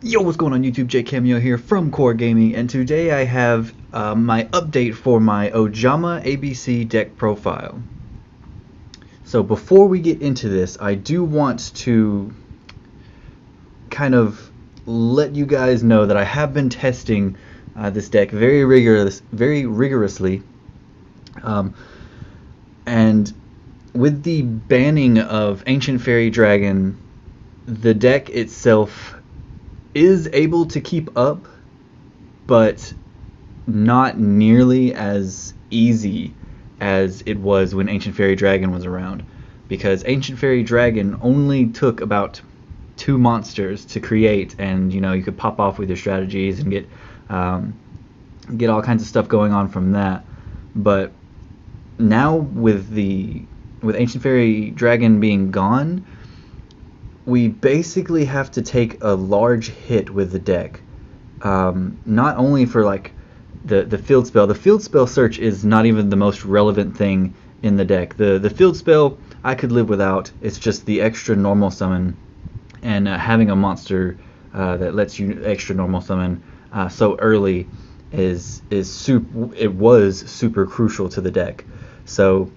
Yo, what's going on YouTube? Jay Cameo here from CoreGaming, and today I have my update for my Ojama ABC deck profile. So before we get into this, I do want to kind of let you guys know that I have been testing this deck very rigorously, and with the banning of Ancient Fairy Dragon, the deck itself is able to keep up, but not nearly as easy as it was when Ancient Fairy Dragon was around, because Ancient Fairy Dragon only took about 2 monsters to create, and you could pop off with your strategies and get all kinds of stuff going on from that. But now with Ancient Fairy Dragon being gone, we basically have to take a large hit with the deck. Not only for like the field spell. The field spell search is not even the most relevant thing in the deck. The field spell I could live without. It's just the extra normal summon, and having a monster that lets you extra normal summon so early was super crucial to the deck. So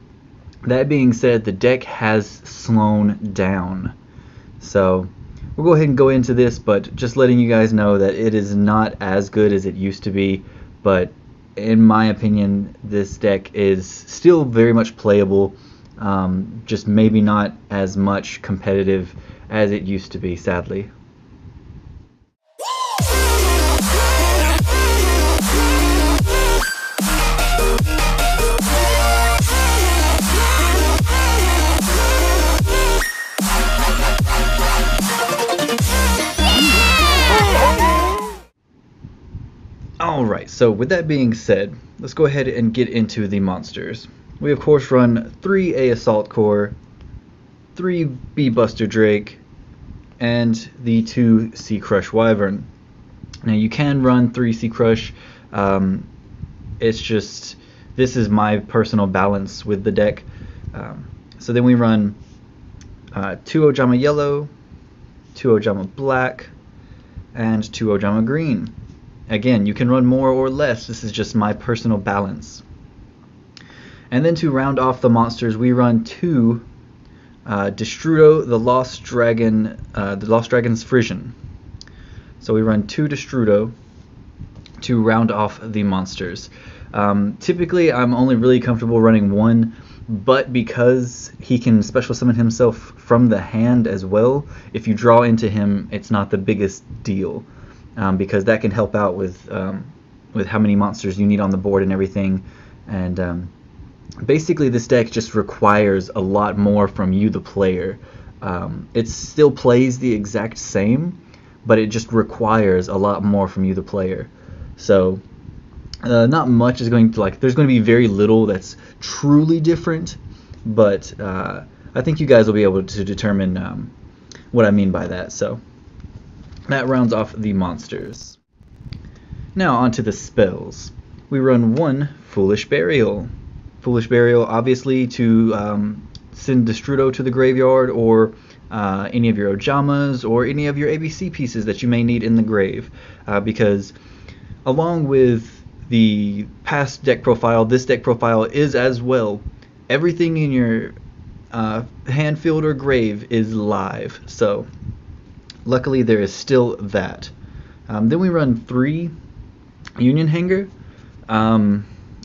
that being said, the deck has slowed down. So we'll go ahead and go into this, but just letting you guys know that it is not as good as it used to be. But in my opinion, this deck is still very much playable, just maybe not as much competitive as it used to be, sadly. Alright, so with that being said, let's go ahead and get into the monsters. We of course run 3 A Assault Core, 3 B Buster Drake, and the 2 C Crush Wyvern. Now you can run 3 C Crush, it's just, this is my personal balance with the deck. So then we run 2 Ojama Yellow, 2 Ojama Black, and 2 Ojama Green. Again, you can run more or less. This is just my personal balance. And then to round off the monsters, we run 2 Destrudo, the Lost Dragon's Frisian. So we run 2 Destrudo to round off the monsters. Typically, I'm only really comfortable running 1, but because he can special summon himself from the hand as well, if you draw into him, it's not the biggest deal. Because that can help out with how many monsters you need on the board and everything. And basically this deck just requires a lot more from you, the player. It still plays the exact same, but it just requires a lot more from you, the player. So not much is going to, there's going to be very little that's truly different, but I think you guys will be able to determine what I mean by that. So that rounds off the monsters. Now onto the spells. We run 1 Foolish Burial. Foolish Burial, obviously, to send Destrudo to the graveyard, or any of your Ojamas, or any of your ABC pieces that you may need in the grave. Because along with the past deck profile, this deck profile is as well. Everything in your hand, field, or grave is live. So luckily there is still that. Then we run 3 Union Hanger. I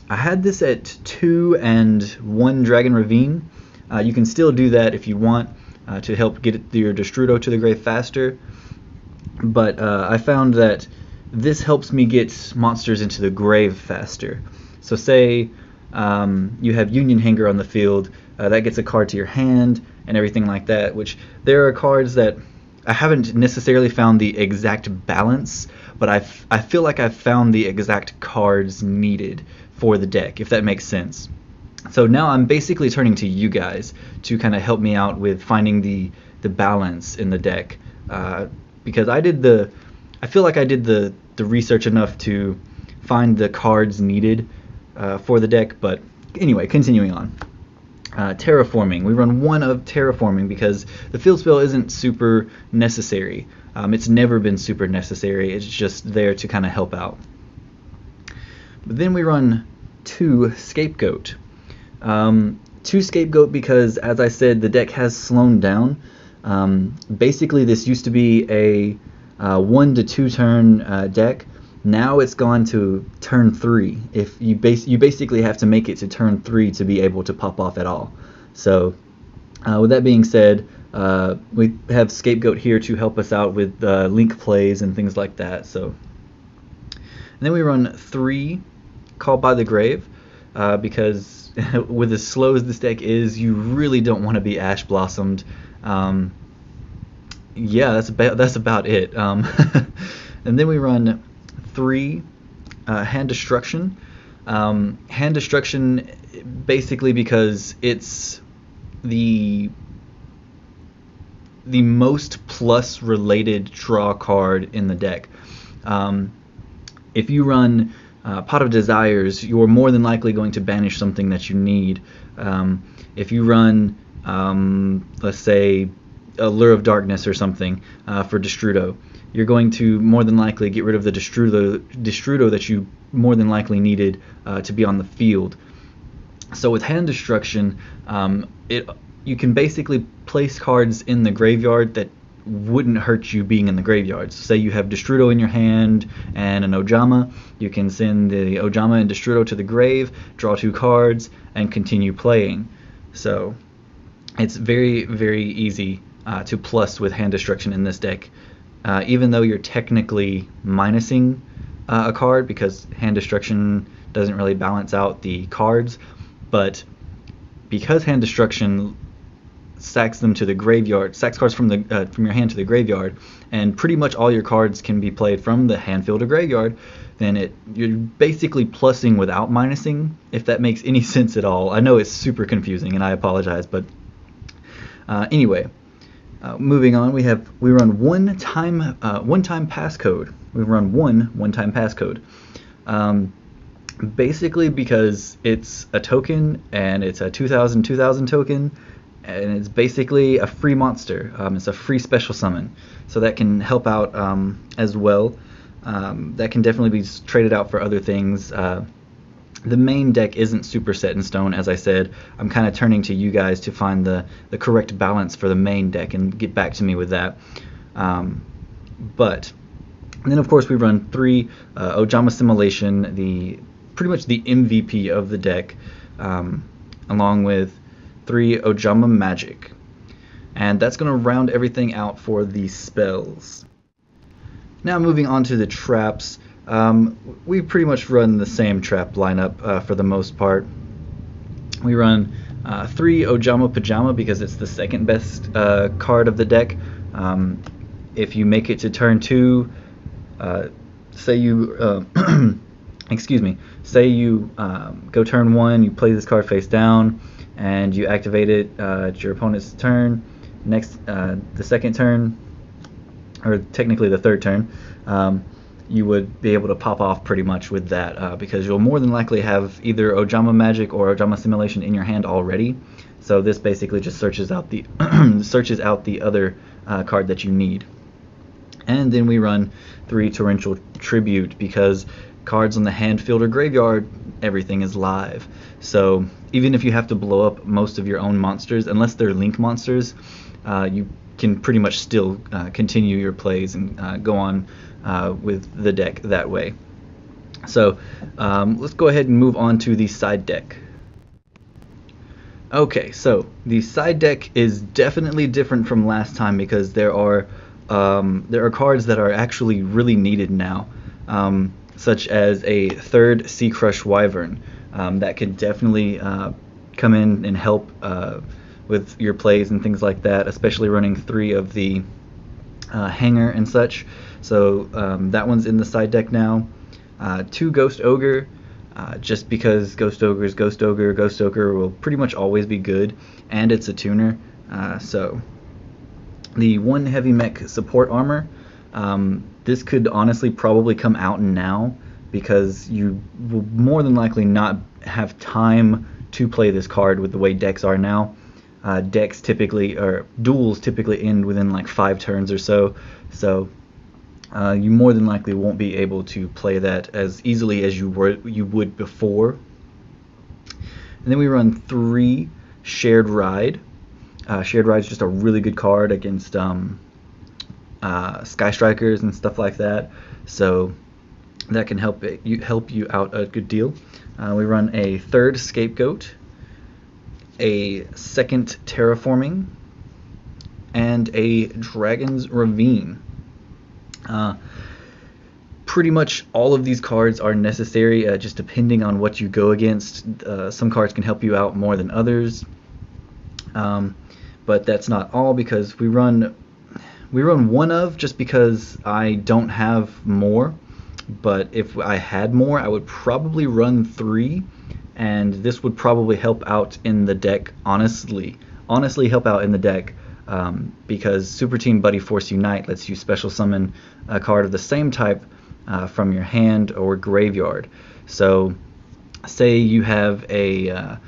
had this at 2 and 1 Dragon Ravine. You can still do that if you want to help get your Destrudo to the grave faster. But I found that this helps me get monsters into the grave faster. So say you have Union Hanger on the field, that gets a card to your hand and everything like that, which there are cards that I haven't necessarily found the exact balance, but I feel like I've found the exact cards needed for the deck, if that makes sense. So now I'm basically turning to you guys to kind of help me out with finding the balance in the deck, because I feel like I did the research enough to find the cards needed for the deck. But anyway, continuing on. Terraforming. We run 1 of Terraforming because the field spell isn't super necessary. It's never been super necessary. It's just there to kind of help out. But then we run 2 Scapegoat. 2 Scapegoat because, as I said, the deck has slowed down. Basically, this used to be a 1 to 2 turn deck. Now it's gone to turn 3. If you basically have to make it to turn 3 to be able to pop off at all. So, with that being said, we have Scapegoat here to help us out with link plays and things like that. So, and then we run 3 Call by the Grave because with as slow as this deck is, you really don't want to be Ash Blossomed. Yeah, that's about it. And then we run 3 Hand Destruction. Hand Destruction basically because it's the most plus related draw card in the deck. If you run Pot of Desires, you're more than likely going to banish something that you need. If you run, let's say, Allure of Darkness or something for Destrudo, you're going to more than likely get rid of the Destrudo that you more than likely needed to be on the field. So with Hand Destruction, you can basically place cards in the graveyard that wouldn't hurt you being in the graveyard. So say you have Destrudo in your hand and an Ojama, you can send the Ojama and Destrudo to the grave, draw 2 cards, and continue playing. So it's very, very easy to plus with Hand Destruction in this deck, even though you're technically minusing a card because Hand Destruction doesn't really balance out the cards, but because Hand Destruction sacks them to the graveyard, sacks cards from your hand to the graveyard, and pretty much all your cards can be played from the hand field to graveyard, then you're basically plussing without minusing, if that makes any sense at all. I know it's super confusing and I apologize, but anyway, moving on, we run one time passcode. We run one time passcode. Basically because it's a token and it's a 2000 token, and it's basically a free monster. It's a free special summon, so that can help out as well. That can definitely be traded out for other things. The main deck isn't super set in stone, as I said. I'm kind of turning to you guys to find the correct balance for the main deck and get back to me with that. But then of course we run 3 Ojama Simulation, pretty much the MVP of the deck, along with 3 Ojama Magic. And that's going to round everything out for the spells. Now moving on to the traps. We pretty much run the same trap lineup for the most part. We run 3 Ojama Pajama because it's the second best card of the deck. If you make it to turn 2, say you excuse me, say you go turn 1, you play this card face down, and you activate it at your opponent's turn. Next, the second turn, or technically the third turn, you would be able to pop off pretty much with that because you'll more than likely have either Ojama Magic or Ojama Simulation in your hand already. So this basically just searches out the other card that you need. And then we run 3 Torrential Tribute because cards on the hand, field, or graveyard, everything is live. So even if you have to blow up most of your own monsters, unless they're link monsters, you can pretty much still continue your plays and go on with the deck that way. So let's go ahead and move on to the side deck. Okay, so the side deck is definitely different from last time because there are cards that are actually really needed now. Such as a 3rd Sea Crush Wyvern that could definitely come in and help with your plays and things like that, especially running 3 of the Hanger and such. So that one's in the side deck now. 2 Ghost Ogre, just because Ghost Ogre will pretty much always be good, and it's a tuner. So the 1 Heavy Mech Support Armor. This could honestly probably come out now because you will more than likely not have time to play this card with the way decks are now. decks typically, or duels typically end within like 5 turns or so. So you more than likely won't be able to play that as easily as you would before. And then we run 3 Shared Ride. Shared Ride is just a really good card against Sky Strikers and stuff like that. So that can help you out a good deal. We run a 3rd Scapegoat, a 2nd Terraforming, and a Dragon's Ravine. Pretty much all of these cards are necessary, just depending on what you go against. Some cards can help you out more than others, but that's not all, because we run one of, just because I don't have more. But if I had more, I would probably run 3, and this would probably help out in the deck. Honestly help out in the deck, because Super Team Buddy Force Unite lets you special summon a card of the same type from your hand or graveyard. So say you have an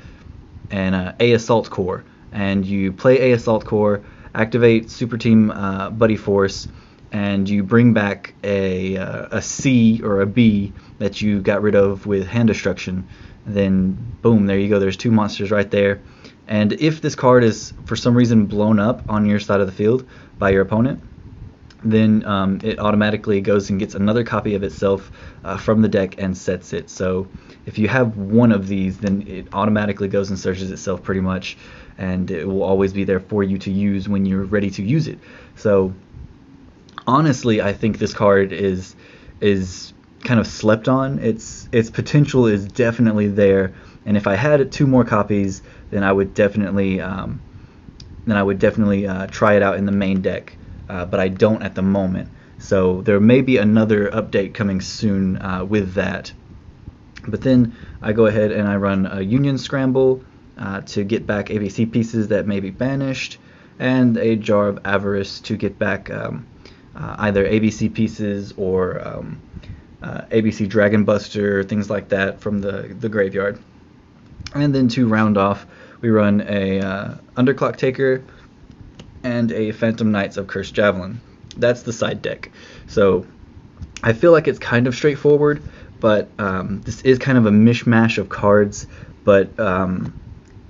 A Assault Core, and you play A Assault Core, activate Super Team Buddy Force, and you bring back a C or a B that you got rid of with hand destruction, then boom, there you go. There's 2 monsters right there. And if this card is for some reason blown up on your side of the field by your opponent, then it automatically goes and gets another copy of itself from the deck and sets it. So if you have one of these, then it automatically goes and searches itself pretty much, and it will always be there for you to use when you're ready to use it. So honestly, I think this card is kind of slept on. Its potential is definitely there, and if I had 2 more copies, then I would definitely try it out in the main deck. But I don't at the moment. So there may be another update coming soon with that. But then I go ahead and I run a Union Scramble to get back ABC pieces that may be banished, and a Jar of Avarice to get back either ABC pieces or ABC Dragon Buster, things like that from the graveyard. And then to round off, we run a Underclock Taker and a Phantom Knights of Cursed Javelin. That's the side deck. So I feel like it's kind of straightforward, but this is kind of a mishmash of cards. But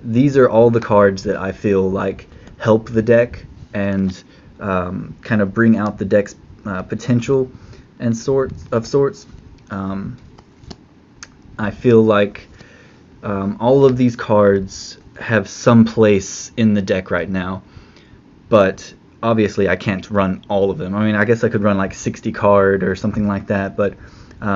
these are all the cards that I feel like help the deck and kind of bring out the deck's potential and sorts. I feel like all of these cards have some place in the deck right now, but obviously I can't run all of them. I mean, I guess I could run like 60 card or something like that, but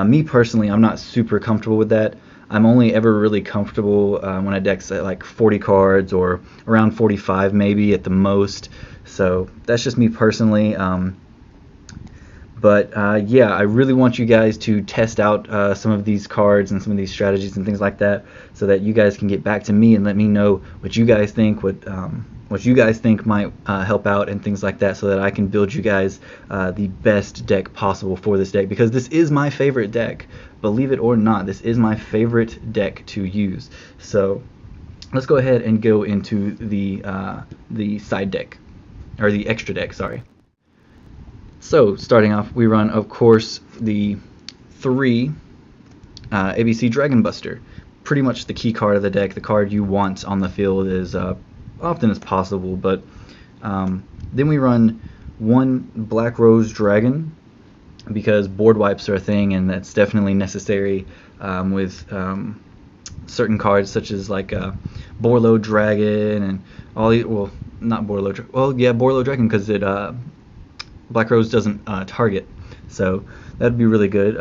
me personally, I'm not super comfortable with that. I'm only ever really comfortable when a deck's at like 40 cards or around 45 maybe at the most. So that's just me personally. But yeah, I really want you guys to test out some of these cards and some of these strategies and things like that, so that you guys can get back to me and let me know what you guys think, what you guys think might help out and things like that, so that I can build you guys the best deck possible for this deck, because this is my favorite deck. Believe it or not, this is my favorite deck to use. So let's go ahead and go into the side deck, or the extra deck, sorry. So starting off, we run, of course, the 3 ABC Dragon Buster. Pretty much the key card of the deck, the card you want on the field as often as possible. But then we run 1 Black Rose Dragon, because board wipes are a thing, and that's definitely necessary with certain cards such as like Borlo Dragon and all these. Well, not Borlo. Well, yeah, Borlo Dragon, because it Black Rose doesn't target, so that'd be really good.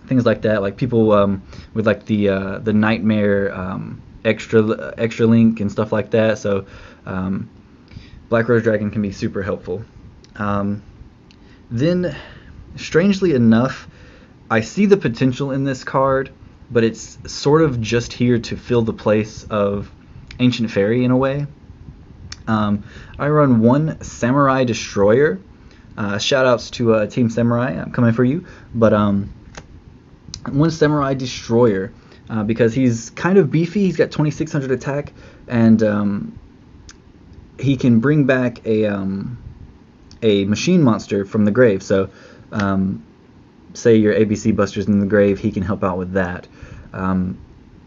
Things like that, like people with like the Nightmare extra link and stuff like that. So Black Rose Dragon can be super helpful. Then, strangely enough, I see the potential in this card, but it's sort of just here to fill the place of Ancient Fairy in a way. I run 1 Samurai Destroyer. Shout outs to Team Samurai, I'm coming for you. But 1 Samurai Destroyer, because he's kind of beefy. He's got 2600 attack, and he can bring back a machine monster from the grave. So say your ABC Buster's in the grave, he can help out with that.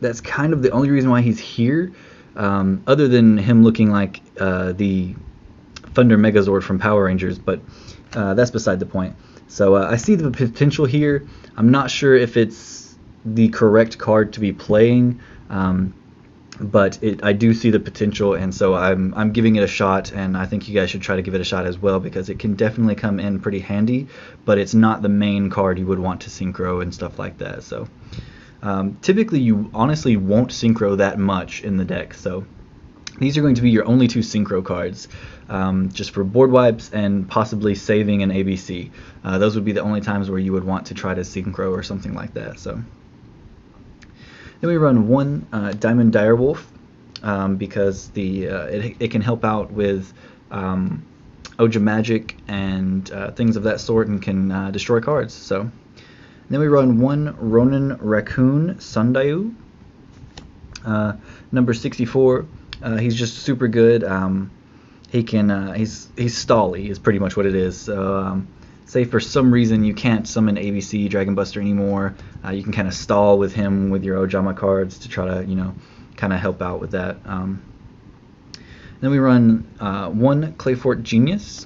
That's kind of the only reason why he's here, other than him looking like the Thunder Megazord from Power Rangers, but that's beside the point. So I see the potential here. I'm not sure if it's the correct card to be playing, but I do see the potential, and so I'm giving it a shot, and I think you guys should try to give it a shot as well, because it can definitely come in pretty handy, but it's not the main card you would want to synchro and stuff like that. So typically you honestly won't synchro that much in the deck, so these are going to be your only two synchro cards, just for board wipes and possibly saving an ABC. Those would be the only times where you would want to try to synchro or something like that. So then we run one Diamond Direwolf, because it can help out with Oja Magic and things of that sort, and can destroy cards. So then we run one Ronin Raccoon Sundayu, number 64. He's just super good. He can he's stally is pretty much what it is. So say for some reason you can't summon ABC Dragon Buster anymore, you can kind of stall with him with your Ojama cards to try to kind of help out with that. Then we run one Clayfort Genius.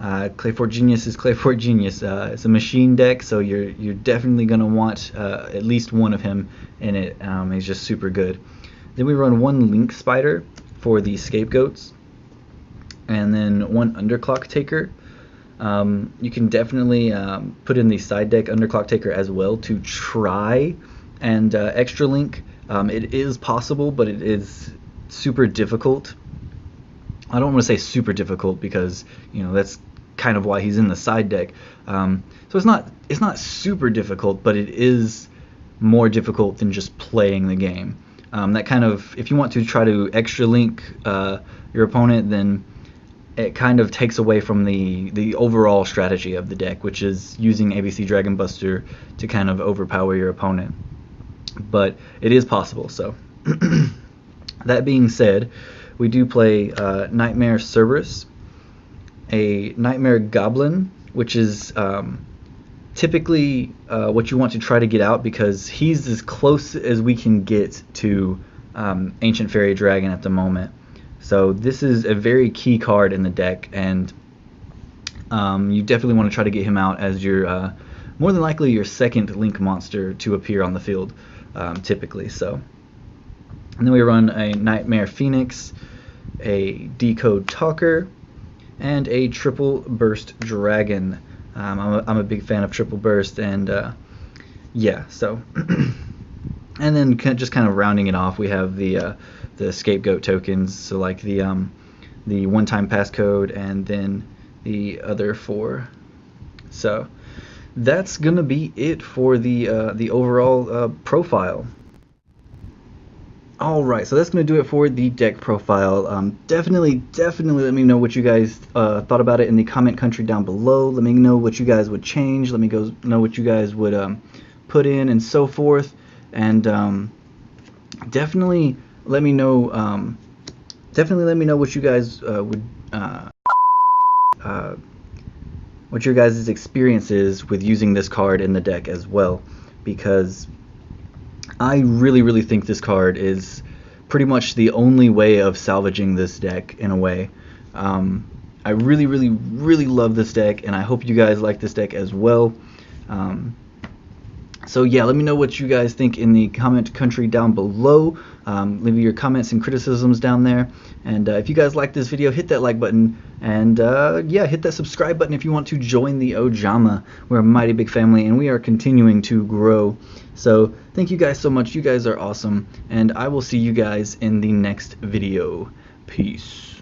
Clayfort Genius is Clayfort Genius. It's a machine deck, so you're definitely gonna want at least one of him in it. He's just super good. Then we run one Link Spider for the scapegoats, and then one Underclock Taker. You can definitely put in the side deck Underclock Taker as well to try and extra link. It is possible, but it is super difficult. I don't want to say super difficult, because that's kind of why he's in the side deck. So it's not super difficult, but it is more difficult than just playing the game. That kind of, if you want to try to extra link your opponent, then it kind of takes away from the overall strategy of the deck, which is using ABC Dragon Buster to kind of overpower your opponent. But it is possible. So that being said, we do play Nightmare Cerberus, a Nightmare Goblin, which is typically what you want to try to get out, because he's as close as we can get to Ancient Fairy Dragon at the moment. So this is a very key card in the deck, and you definitely want to try to get him out as your more than likely your second Link monster to appear on the field, typically. So, and then we run a Nightmare Phoenix, a Decode Talker, and a Triple Burst Dragon. I'm a big fan of Triple Burst, and yeah, so and then just kind of rounding it off, we have the scapegoat tokens, so like the one-time passcode and then the other 4. So that's gonna be it for the overall profile. Alright, so that's going to do it for the deck profile. Definitely let me know what you guys thought about it in the comment country down below. Let me know what you guys would change. Let me know what you guys would put in and so forth. And definitely let me know what you guys would what your guys' experience is with using this card in the deck as well, because I really think this card is pretty much the only way of salvaging this deck in a way. I really love this deck, and I hope you guys like this deck as well. So yeah, let me know what you guys think in the comment country down below. Leave your comments and criticisms down there. And if you guys like this video, hit that like button. And yeah, hit that subscribe button if you want to join the Ojama. We're a mighty big family, and we are continuing to grow. So thank you guys so much. You guys are awesome. And I will see you guys in the next video. Peace.